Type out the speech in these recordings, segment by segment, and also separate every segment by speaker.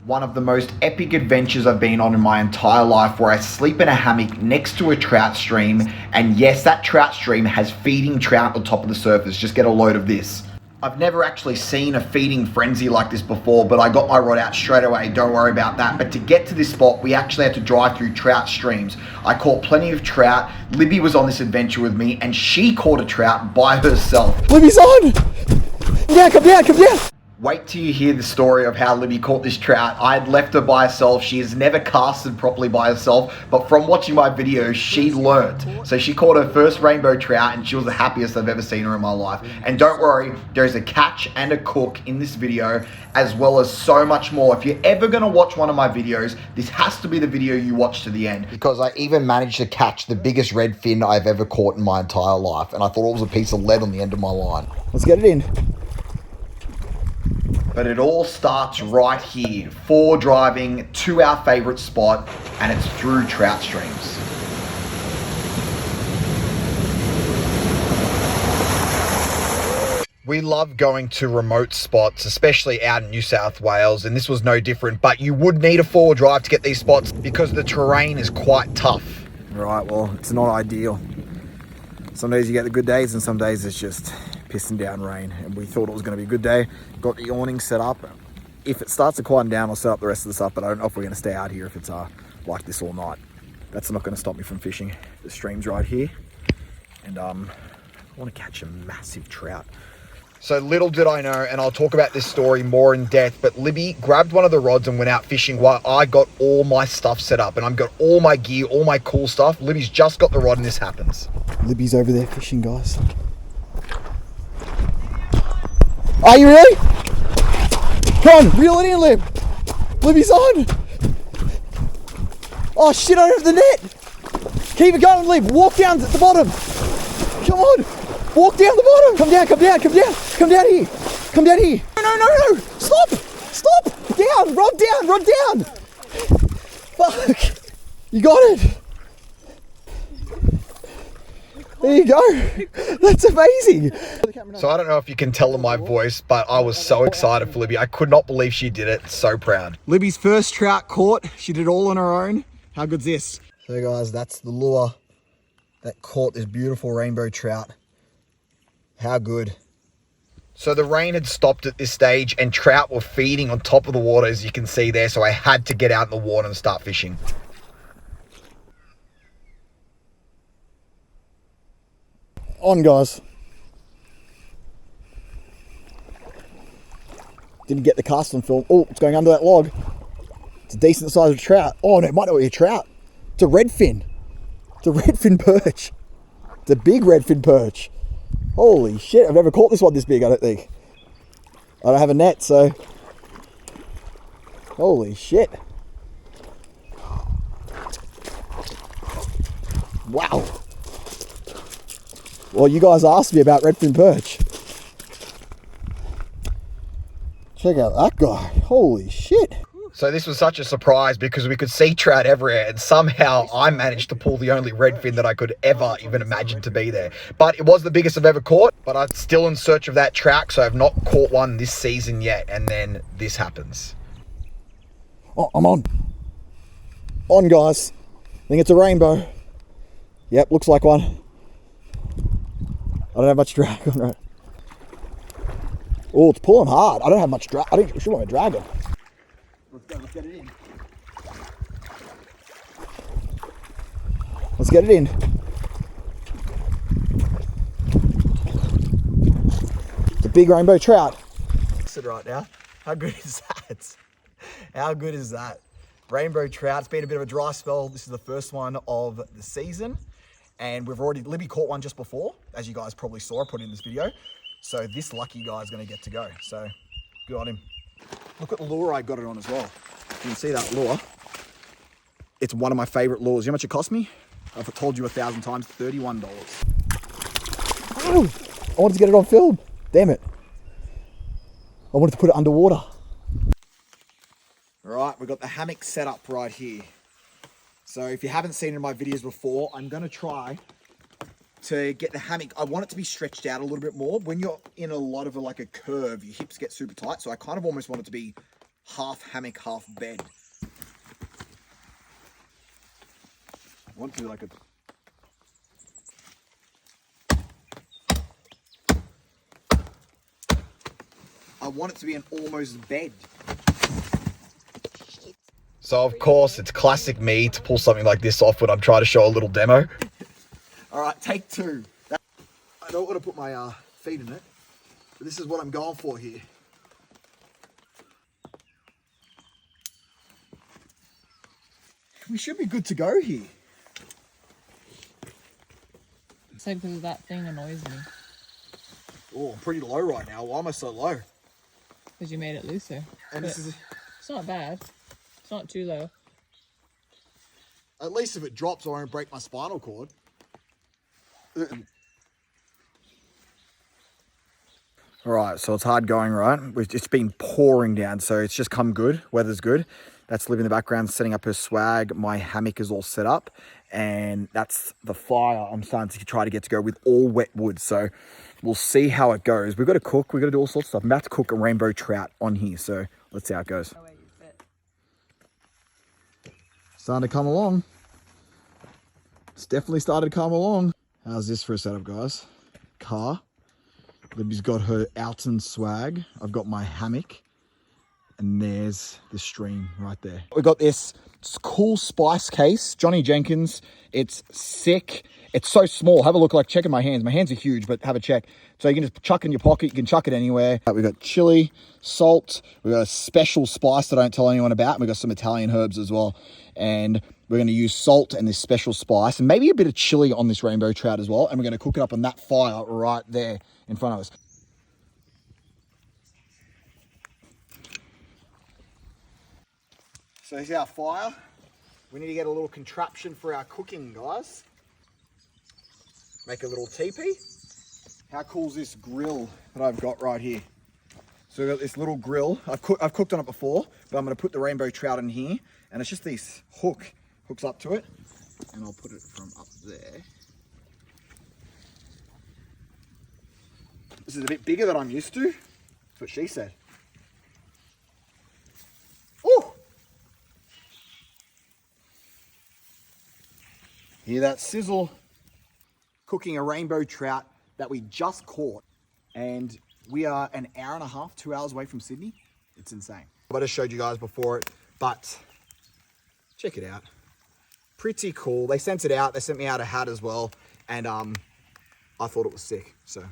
Speaker 1: One of the most epic adventures I've been on in my entire life, where I sleep in a hammock next to a trout stream, and yes, that trout stream has feeding trout on top of the surface. Just get a load of this. I've never actually seen a feeding frenzy like this before, but I got my rod out straight away, don't worry about that. But to get to this spot, we actually had to drive through trout streams. I caught plenty of trout. Libby was on this adventure with me, and she caught a trout by herself.
Speaker 2: Libby's on! Yeah, come down, come down!
Speaker 1: Wait till you hear the story of how Libby caught this trout. I had left her by herself. She has never casted properly by herself, but from watching my videos, she learnt. So she caught her first rainbow trout, and she was the happiest I've ever seen her in my life. And don't worry, there's a catch and a cook in this video, as well as so much more. If you're ever gonna watch one of my videos, this has to be the video you watch to the end, because I even managed to catch the biggest redfin I've ever caught in my entire life, and I thought it was a piece of lead on the end of my line.
Speaker 2: Let's get it in.
Speaker 1: But it all starts right here, 4 driving to our favorite spot, and it's through trout streams. We love going to remote spots, especially out in New South Wales, and this was no different, but you would need a 4 drive to get these spots because the terrain is quite tough.
Speaker 2: Right, well, it's not ideal. Some days you get the good days, and some days it's just pissing down rain, and we thought it was going to be a good day. Got the awning set up. If it starts to quieten down, I'll set up the rest of the stuff, but I don't know if we're going to stay out here if it's like this all night. That's not going to stop me from fishing. The stream's right here, and I want to catch a massive trout.
Speaker 1: So little did I know, and I'll talk about this story more in depth, but Libby grabbed one of the rods and went out fishing while I got all my stuff set up, and I've got all my gear, all my cool stuff. Libby's just got the rod and this happens.
Speaker 2: Libby's over there fishing, guys. Are you really? Come on, reel it in, Lib. Libby's on. Oh shit, I don't have the net. Keep it going, Lib. Walk down at the bottom. Come on. Walk down the bottom. Come down, come down, come down. Come down here. Come down here. No, no, no, no. Stop. Stop. Down. Rod down. Rod down. Fuck. You got it. There you go. That's amazing.
Speaker 1: So I don't know if you can tell in my voice, but I was so excited for Libby. I could not believe she did it. So proud.
Speaker 2: Libby's first trout caught. She did it all on her own. How good's this? So guys, that's the lure that caught this beautiful rainbow trout. How good.
Speaker 1: So the rain had stopped at this stage, and trout were feeding on top of the water, as you can see there. So I had to get out in the water and start fishing.
Speaker 2: On, guys. Didn't get the cast on film. Oh, it's going under that log. It's a decent sized trout. Oh no, it might not be a trout. It's a redfin. It's a redfin perch. It's a big redfin perch. Holy shit, I've never caught this one this big, I don't think. I don't have a net, so. Holy shit. Wow. Well, you guys asked me about redfin perch. Check out that guy. Holy shit.
Speaker 1: So this was such a surprise because we could see trout everywhere, and somehow I managed to pull the only redfin that I could ever even imagine to be there. But it was the biggest I've ever caught, but I'm still in search of that trout, so I've not caught one this season yet, and then this happens.
Speaker 2: Oh, I'm on. On, guys. I think it's a rainbow. Yep, looks like one. I don't have much drag on it. Oh, it's pulling hard. I don't have much drag. I should want to drag it. Let's get it in. Let's get it in. It's a big rainbow trout. Sit right now. How good is that? How good is that? Rainbow trout. It's been a bit of a dry spell. This is the first one of the season. And Libby caught one just before, as you guys probably saw. I put it in this video. So this lucky guy is going to get to go. So good on him. Look at the lure I got it on as well. You can see that lure. It's one of my favorite lures. You know how much it cost me? I've told you 1,000 times, $31. Oh, I wanted to get it on film. Damn it. I wanted to put it underwater. All right, we've got the hammock set up right here. So if you haven't seen it in my videos before, I'm going to try to get the hammock. I want it to be stretched out a little bit more. When you're in a lot of like a curve, your hips get super tight. So I kind of almost want it to be half hammock, half bed. I want to do like a... I want it to be an almost bed.
Speaker 1: So of course, it's classic me to pull something like this off when I'm trying to show a little demo.
Speaker 2: All right, take two. I don't want to put my feet in it, but this is what I'm going for here. We should be good to go here.
Speaker 3: So because that thing annoys me.
Speaker 2: Oh, I'm pretty low right now. Why am I so low?
Speaker 3: Because you made it looser.
Speaker 2: And this is...
Speaker 3: It's not bad. It's not too low.
Speaker 2: At least if it drops, I won't break my spinal cord. All right, so it's hard going, right? It's been pouring down, so it's just come good. Weather's good. That's Libby in the background setting up her swag. My hammock is all set up, and that's the fire I'm starting to try to get to go with all wet wood. So we'll see how it goes. We've got to cook. We've got to do all sorts of stuff. I'm about to cook a rainbow trout on here, so let's see how it goes.
Speaker 3: Oh, wait, you fit.
Speaker 2: Starting to come along. It's definitely started to come along. How's this for a setup, guys? Car. Libby's got her Alton swag. I've got my hammock. And there's the stream right there. We've got this cool spice case, Johnny Jenkins. It's sick. It's so small. Have a look, like checking my hands. My hands are huge, but have a check. So you can just chuck it in your pocket. You can chuck it anywhere. We've got chili, salt. We've got a special spice that I don't tell anyone about. And we've got some Italian herbs as well. And we're going to use salt and this special spice and maybe a bit of chili on this rainbow trout as well. And we're going to cook it up on that fire right there in front of us. So here's our fire. We need to get a little contraption for our cooking, guys. Make a little teepee. How cool is this grill that I've got right here? So we've got this little grill. I've cooked on it before, but I'm going to put the rainbow trout in here. And it's just this hooks up to it. And I'll put it from up there. This is a bit bigger than I'm used to. That's what she said. Ooh! Hear that sizzle? Cooking a rainbow trout that we just caught. And we are an hour and a half, 2 hours away from Sydney. It's insane. I just showed you guys before it, but check it out. Pretty cool. They sent it out. They sent me out a hat as well. And I thought it was sick. So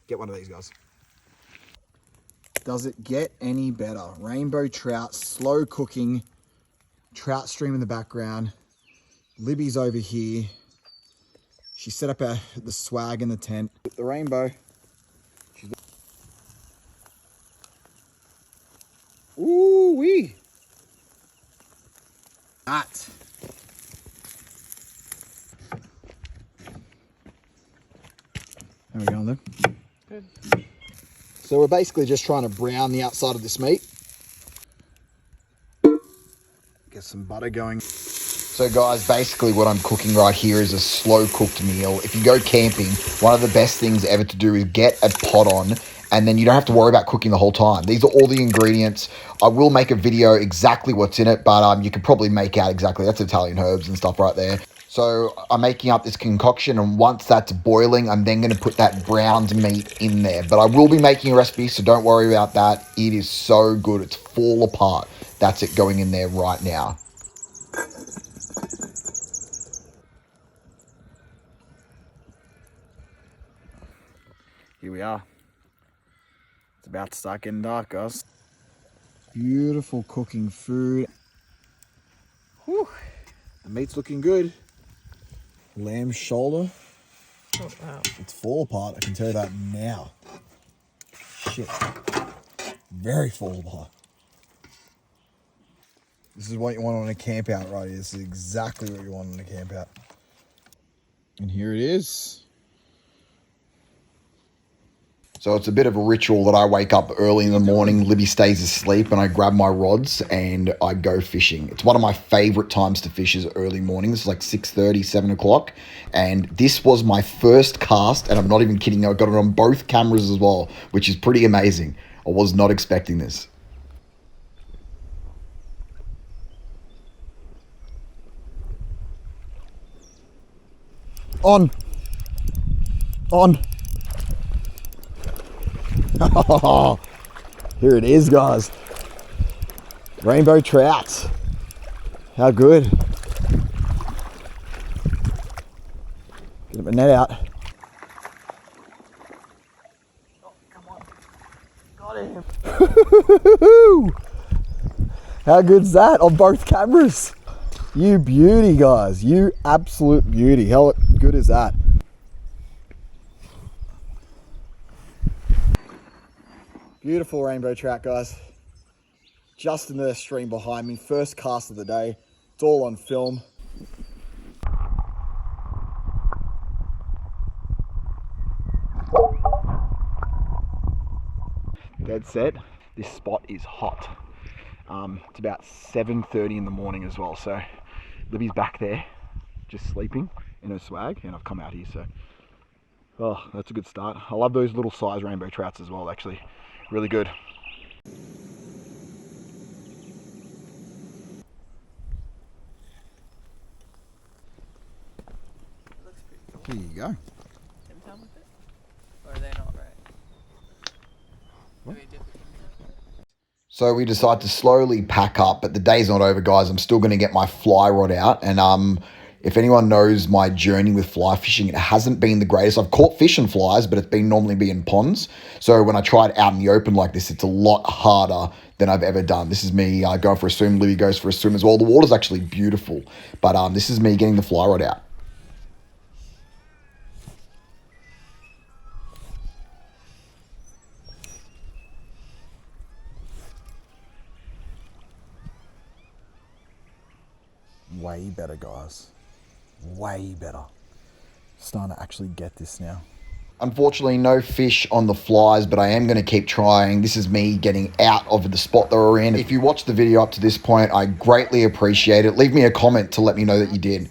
Speaker 2: get one of these, guys. Does it get any better? Rainbow trout, slow cooking, trout stream in the background. Libby's over here. She set up the swag in the tent. The rainbow. Ooh wee. That. How are we going, Lib?
Speaker 3: Good.
Speaker 2: So we're basically just trying to brown the outside of this meat. Get some butter going.
Speaker 1: So guys, basically what I'm cooking right here is a slow cooked meal. If you go camping, one of the best things ever to do is get a pot on, and then you don't have to worry about cooking the whole time. These are all the ingredients. I will make a video exactly what's in it, but you can probably make out exactly. That's Italian herbs and stuff right there. So I'm making up this concoction, and once that's boiling, I'm then going to put that browned meat in there. But I will be making a recipe, so don't worry about that. It is so good. It's fall apart. That's it going in there right now. Here we are. It's about to start getting dark, guys.
Speaker 2: Beautiful cooking food. Whew. The meat's looking good. Lamb shoulder.
Speaker 3: Oh, wow.
Speaker 2: It's fall apart, I can tell you that now. Shit. Very fall apart. This is what you want on a camp out right here. This is exactly what you want on a camp out. And here it is.
Speaker 1: So it's a bit of a ritual that I wake up early in the morning, Libby stays asleep, and I grab my rods and I go fishing. It's one of my favorite times to fish is early morning. This is like 6:30, 7 o'clock. And this was my first cast, and I'm not even kidding. I got it on both cameras as well, which is pretty amazing. I was not expecting this.
Speaker 2: On. Here it is, guys. Rainbow trouts. How good. Get my net out. Oh, come on. Got him. How good's that on both cameras? You beauty, guys. You absolute beauty. How good is that? Beautiful rainbow trout, guys. Just in the stream behind me. First cast of the day. It's all on film. Dead set. This spot is hot. It's about 7:30 in the morning as well. So Libby's back there, just sleeping in her swag, and I've come out here. So, oh, that's a good start. I love those little size rainbow trouts as well. Actually, really good. Here you go.
Speaker 3: Tim Tam with it? Or are they not right?
Speaker 2: What?
Speaker 3: Do we dip it in there?
Speaker 1: So we decide to slowly pack up, but the day's not over, guys. I'm still going to get my fly rod out. And if anyone knows my journey with fly fishing, it hasn't been the greatest. I've caught fish and flies, but it's been normally be in ponds. So when I try it out in the open like this, it's a lot harder than I've ever done. This is me going for a swim. Libby goes for a swim as well. The water's actually beautiful, but this is me getting the fly rod out.
Speaker 2: Way better, guys. Way better. Starting to actually get this now.
Speaker 1: Unfortunately, no fish on the flies, but I am going to keep trying. This is me getting out of the spot that we're in. If you watched the video up to this point, I greatly appreciate it. Leave me a comment to let me know that you did.